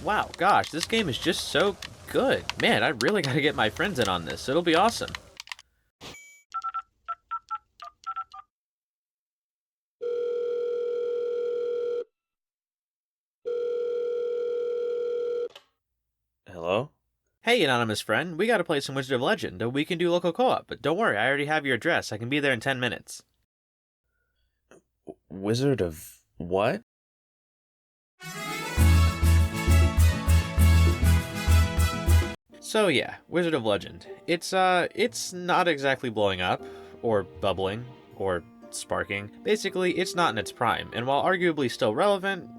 Wow, gosh, this game is just so good. Man, I really gotta get my friends in on this. It'll be awesome. Hello? Hey, anonymous friend, we gotta play some Wizard of Legend. We can do local co-op, but don't worry, I already have your address. I can be there in 10 minutes. Wizard of what? So yeah, Wizard of Legend. It's not exactly blowing up, or bubbling, or sparking. Basically, it's not in its prime, and while arguably still relevant,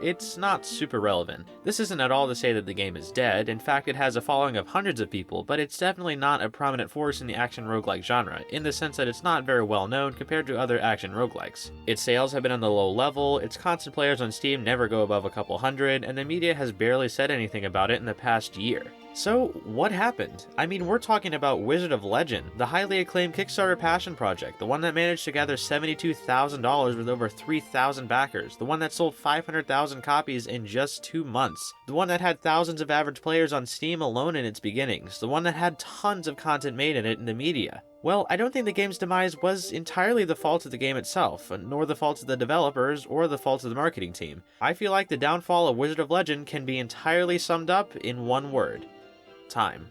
it's not super relevant. This isn't at all to say that the game is dead. In fact, it has a following of hundreds of people, but it's definitely not a prominent force in the action roguelike genre, in the sense that it's not very well known compared to other action roguelikes. Its sales have been on the low level, its constant players on Steam never go above a couple hundred, and the media has barely said anything about it in the past year. So, what happened? I mean, we're talking about Wizard of Legend, the highly acclaimed Kickstarter passion project, the one that managed to gather $72,000 with over 3,000 backers, the one that sold 500,000 copies in just 2 months, the one that had thousands of average players on Steam alone in its beginnings, the one that had tons of content made in it in the media. Well, I don't think the game's demise was entirely the fault of the game itself, nor the fault of the developers, or the fault of the marketing team. I feel like the downfall of Wizard of Legend can be entirely summed up in one word: time.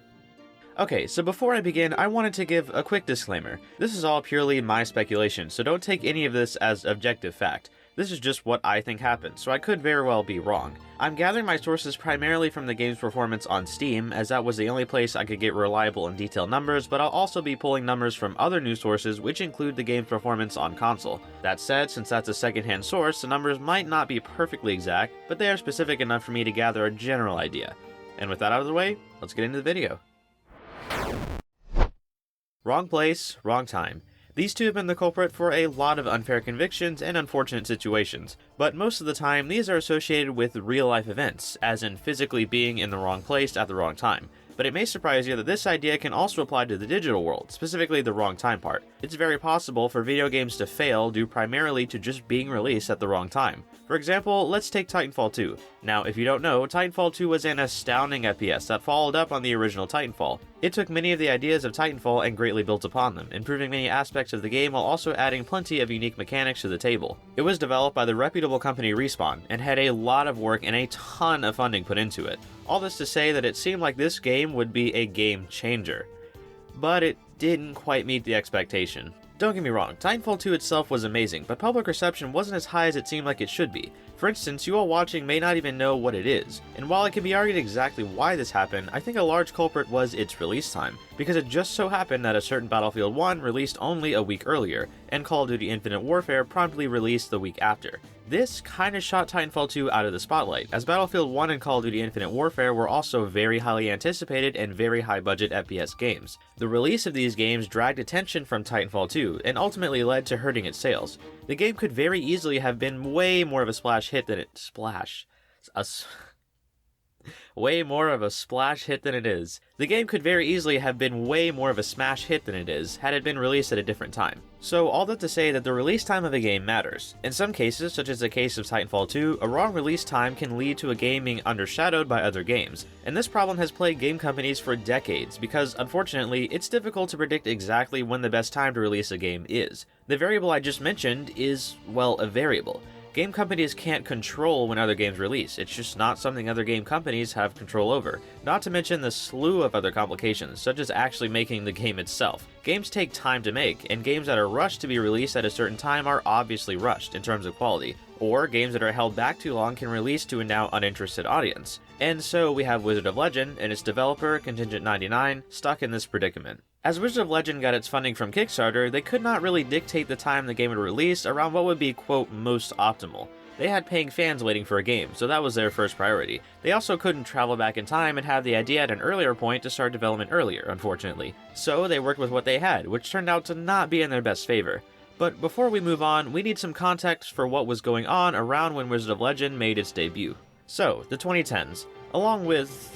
Okay, so before I begin, I wanted to give a quick disclaimer. This is all purely my speculation, so don't take any of this as objective fact. This is just what I think happened, so I could very well be wrong. I'm gathering my sources primarily from the game's performance on Steam, as that was the only place I could get reliable and detailed numbers, but I'll also be pulling numbers from other news sources which include the game's performance on console. That said, since that's a secondhand source, the numbers might not be perfectly exact, but they are specific enough for me to gather a general idea. And with that out of the way, let's get into the video. Wrong place, wrong time. These two have been the culprit for a lot of unfair convictions and unfortunate situations, but most of the time these are associated with real-life events, as in physically being in the wrong place at the wrong time. But it may surprise you that this idea can also apply to the digital world, specifically the wrong time part. It's very possible for video games to fail due primarily to just being released at the wrong time. For example, let's take Titanfall 2. Now, if you don't know, Titanfall 2 was an astounding FPS that followed up on the original Titanfall. It took many of the ideas of Titanfall and greatly built upon them, improving many aspects of the game while also adding plenty of unique mechanics to the table. It was developed by the reputable company Respawn, and had a lot of work and a ton of funding put into it. All this to say that it seemed like this game would be a game changer. But it didn't quite meet the expectation. Don't get me wrong, Titanfall 2 itself was amazing, but public reception wasn't as high as it seemed like it should be. For instance, you all watching may not even know what it is, and while it can be argued exactly why this happened, I think a large culprit was its release time, because it just so happened that a certain Battlefield 1 released only a week earlier, and Call of Duty Infinite Warfare promptly released the week after. This kinda shot Titanfall 2 out of the spotlight, as Battlefield 1 and Call of Duty Infinite Warfare were also very highly anticipated and very high budget FPS games. The release of these games dragged attention from Titanfall 2, and ultimately led to hurting its sales. The game could very easily have been way more of a splash hit than it way more of a splash hit than it is. The game could very easily have been way more of a smash hit than it is, had it been released at a different time. So all that to say that the release time of a game matters. In some cases, such as the case of Titanfall 2, a wrong release time can lead to a game being undershadowed by other games. And this problem has plagued game companies for decades, because unfortunately, it's difficult to predict exactly when the best time to release a game is. The variable I just mentioned is, well, a variable. Game companies can't control when other games release. It's just not something other game companies have control over. Not to mention the slew of other complications, such as actually making the game itself. Games take time to make, and games that are rushed to be released at a certain time are obviously rushed in terms of quality. Or games that are held back too long can release to a now uninterested audience. And so we have Wizard of Legend and its developer, Contingent 99, stuck in this predicament. As Wizard of Legend got its funding from Kickstarter, they could not really dictate the time the game would release around what would be, quote, most optimal. They had paying fans waiting for a game, so that was their first priority. They also couldn't travel back in time and have the idea at an earlier point to start development earlier, unfortunately. So they worked with what they had, which turned out to not be in their best favor. But before we move on, we need some context for what was going on around when Wizard of Legend made its debut. So, the 2010s, along with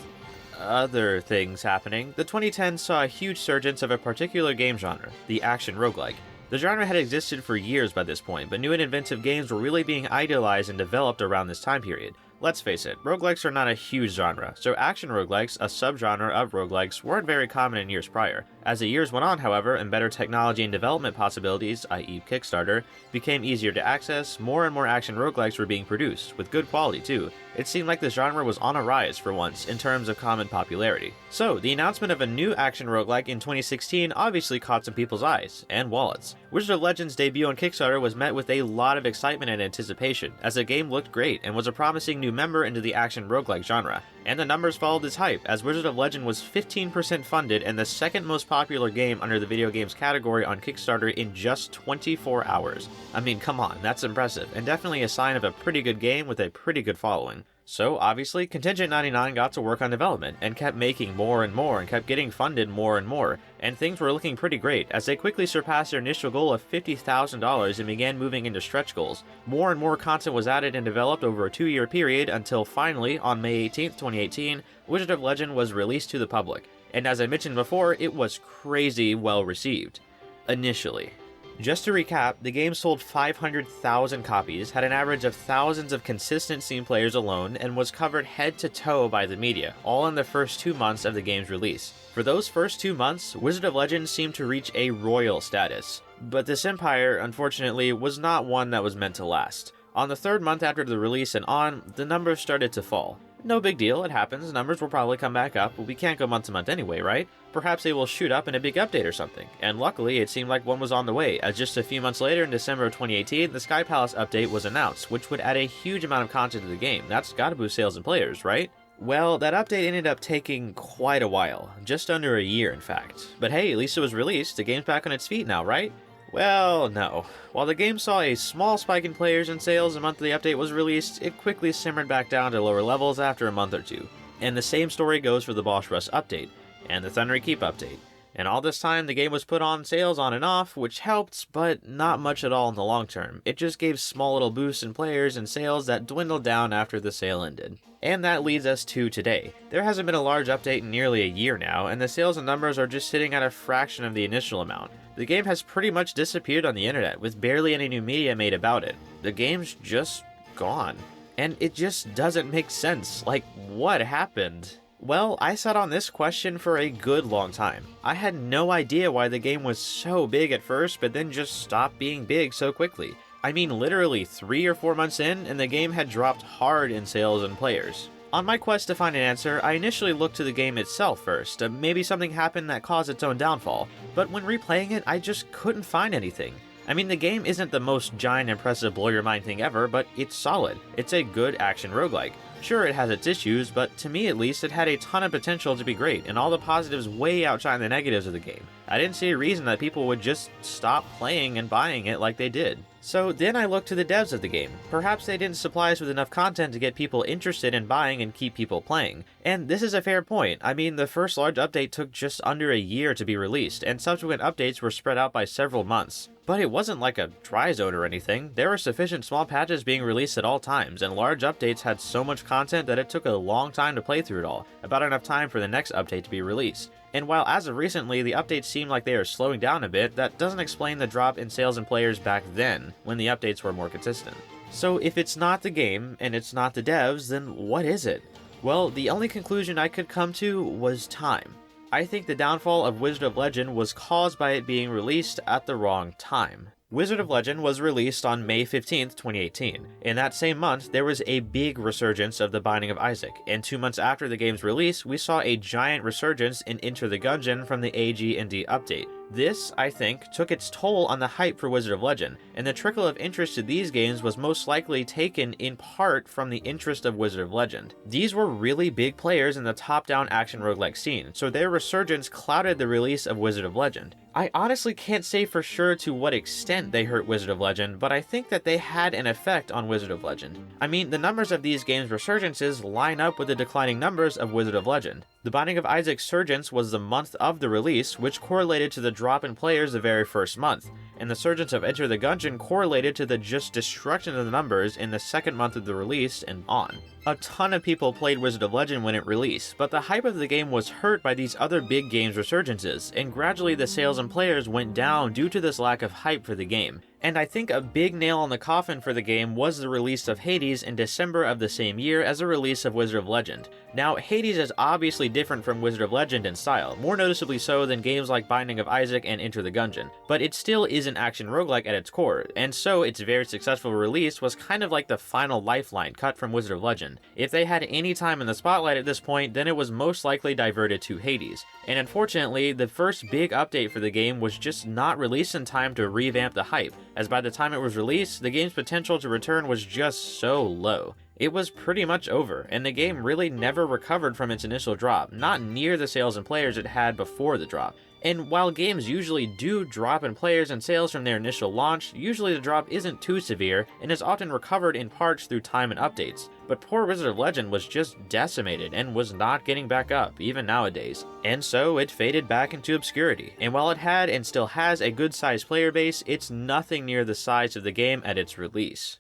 other things happening, the 2010s saw a huge surgence of a particular game genre, the action roguelike. The genre had existed for years by this point, but new and inventive games were really being idealized and developed around this time period. Let's face it, roguelikes are not a huge genre, so action roguelikes, a subgenre of roguelikes, weren't very common in years prior. As the years went on, however, and better technology and development possibilities, i.e. Kickstarter, became easier to access, more and more action roguelikes were being produced, with good quality too. It seemed like the genre was on a rise for once, in terms of common popularity. So, the announcement of a new action roguelike in 2016 obviously caught some people's eyes, and wallets. Wizard of Legends' debut on Kickstarter was met with a lot of excitement and anticipation, as the game looked great and was a promising new member into the action roguelike genre. And the numbers followed its hype, as Wizard of Legend was 15% funded and the second most popular game under the video games category on Kickstarter in just 24 hours. I mean, come on, that's impressive, and definitely a sign of a pretty good game with a pretty good following. So, obviously, Contingent 99 got to work on development, and kept making more and more, and kept getting funded more and more, and things were looking pretty great, as they quickly surpassed their initial goal of $50,000 and began moving into stretch goals. More and more content was added and developed over a 2-year period, until finally, on May 18th, 2018, Wizard of Legend was released to the public. And as I mentioned before, it was crazy well received. Initially. Just to recap, the game sold 500,000 copies, had an average of thousands of consistent Steam players alone, and was covered head to toe by the media, all in the first 2 months of the game's release. For those first 2 months, Wizard of Legends seemed to reach a royal status. But this empire, unfortunately, was not one that was meant to last. On the 3rd month after the release and on, the numbers started to fall. No big deal, it happens, numbers will probably come back up, but we can't go month to month anyway, right? Perhaps they will shoot up in a big update or something. And luckily, it seemed like one was on the way, as just a few months later in December of 2018, the Sky Palace update was announced, which would add a huge amount of content to the game. That's gotta boost sales and players, right? Well, that update ended up taking quite a while, just under a year in fact. But hey, at least it was released, the game's back on its feet now, right? Well, no. While the game saw a small spike in players and sales the month the update was released, it quickly simmered back down to lower levels after a month or two. And the same story goes for the Boss Rush update, and the Thundery Keep update. And all this time, the game was put on sales on and off, which helped, but not much at all in the long term. It just gave small little boosts in players and sales that dwindled down after the sale ended. And that leads us to today. There hasn't been a large update in nearly a year now, and the sales and numbers are just sitting at a fraction of the initial amount. The game has pretty much disappeared on the internet, with barely any new media made about it. The game's just gone. And it just doesn't make sense. Like, what happened? Well, I sat on this question for a good long time. I had no idea why the game was so big at first, but then just stopped being big so quickly. I mean, literally 3 or 4 months in, and the game had dropped hard in sales and players. On my quest to find an answer, I initially looked to the game itself first. Maybe something happened that caused its own downfall, but when replaying it, I just couldn't find anything. I mean, the game isn't the most giant, impressive, blow-your-mind thing ever, but it's solid. It's a good action roguelike. Sure, it has its issues, but to me at least, it had a ton of potential to be great, and all the positives way outshine the negatives of the game. I didn't see a reason that people would just stop playing and buying it like they did. So then I looked to the devs of the game. Perhaps they didn't supply us with enough content to get people interested in buying and keep people playing. And this is a fair point. I mean, the first large update took just under a year to be released, and subsequent updates were spread out by several months. But it wasn't like a dry zone or anything. There were sufficient small patches being released at all times, and large updates had so much content that it took a long time to play through it all, about enough time for the next update to be released. And while as of recently the updates seem like they are slowing down a bit, that doesn't explain the drop in sales and players back then, when the updates were more consistent. So if it's not the game, and it's not the devs, then what is it? Well, the only conclusion I could come to was time. I think the downfall of Wizard of Legend was caused by it being released at the wrong time. Wizard of Legend was released on May 15th, 2018. In that same month, there was a big resurgence of The Binding of Isaac, and 2 months after the game's release, we saw a giant resurgence in Enter the Gungeon from the AG&D update. This, I think, took its toll on the hype for Wizard of Legend, and the trickle of interest to these games was most likely taken in part from the interest of Wizard of Legend. These were really big players in the top-down action roguelike scene, so their resurgence clouded the release of Wizard of Legend. I honestly can't say for sure to what extent they hurt Wizard of Legend, but I think that they had an effect on Wizard of Legend. I mean, the numbers of these games' resurgences line up with the declining numbers of Wizard of Legend. The Binding of Isaac's surgence was the month of the release, which correlated to the drop in players the very first month, and the surgence of Enter the Gungeon correlated to the just destruction of the numbers in the second month of the release and on. A ton of people played Wizard of Legend when it released, but the hype of the game was hurt by these other big games' resurgences, and gradually the sales and players went down due to this lack of hype for the game. And I think a big nail on the coffin for the game was the release of Hades in December of the same year as a release of Wizard of Legend. Now, Hades is obviously different from Wizard of Legend in style, more noticeably so than games like Binding of Isaac and Enter the Gungeon, but it still is an action roguelike at its core, and so its very successful release was kind of like the final lifeline cut from Wizard of Legend. If they had any time in the spotlight at this point, then it was most likely diverted to Hades. And unfortunately, the first big update for the game was just not released in time to revamp the hype, as by the time it was released, the game's potential to return was just so low. It was pretty much over, and the game really never recovered from its initial drop, not near the sales and players it had before the drop. And while games usually do drop in players and sales from their initial launch, usually the drop isn't too severe and is often recovered in parts through time and updates. But poor Wizard of Legend was just decimated and was not getting back up, even nowadays. And so it faded back into obscurity, and while it had and still has a good sized player base, it's nothing near the size of the game at its release.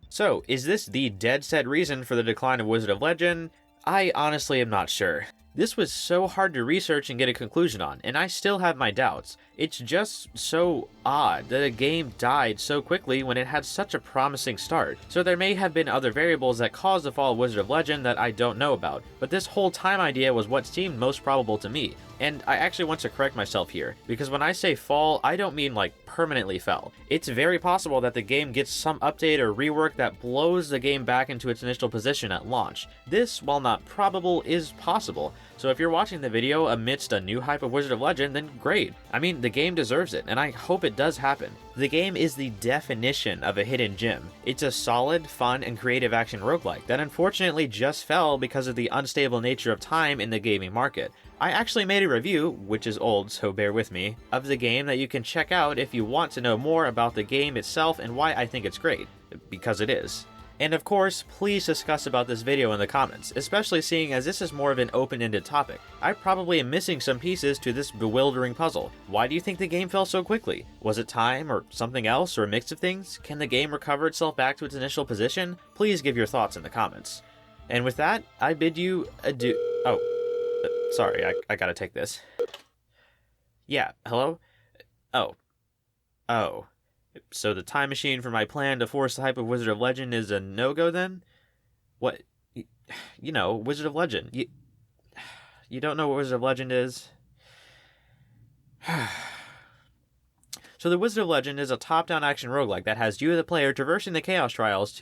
So, is this the dead set reason for the decline of Wizard of Legend? I honestly am not sure. This was so hard to research and get a conclusion on, and I still have my doubts. It's just so odd that a game died so quickly when it had such a promising start. So there may have been other variables that caused the fall of Wizard of Legend that I don't know about, but this whole time idea was what seemed most probable to me. And I actually want to correct myself here, because when I say fall, I don't mean like permanently fell. It's very possible that the game gets some update or rework that blows the game back into its initial position at launch. This, while not probable, is possible. So if you're watching the video amidst a new hype of Wizard of Legend, then great. I mean, the game deserves it, and I hope it does happen. The game is the definition of a hidden gem. It's a solid, fun, and creative action roguelike that unfortunately just fell because of the unstable nature of time in the gaming market. I actually made a review, which is old, so bear with me, of the game that you can check out if you want to know more about the game itself and why I think it's great, because it is. And of course, please discuss about this video in the comments, especially seeing as this is more of an open-ended topic. I probably am missing some pieces to this bewildering puzzle. Why do you think the game fell so quickly? Was it time, or something else, or a mix of things? Can the game recover itself back to its initial position? Please give your thoughts in the comments. And with that, I bid you adieu. Oh, sorry, I gotta take this. Yeah, hello? Oh. So the time machine for my plan to force the hype of Wizard of Legend is a no-go then? What? You know, Wizard of Legend. You don't know what Wizard of Legend is? So the Wizard of Legend is a top-down action roguelike that has you, the player, traversing the Chaos Trials to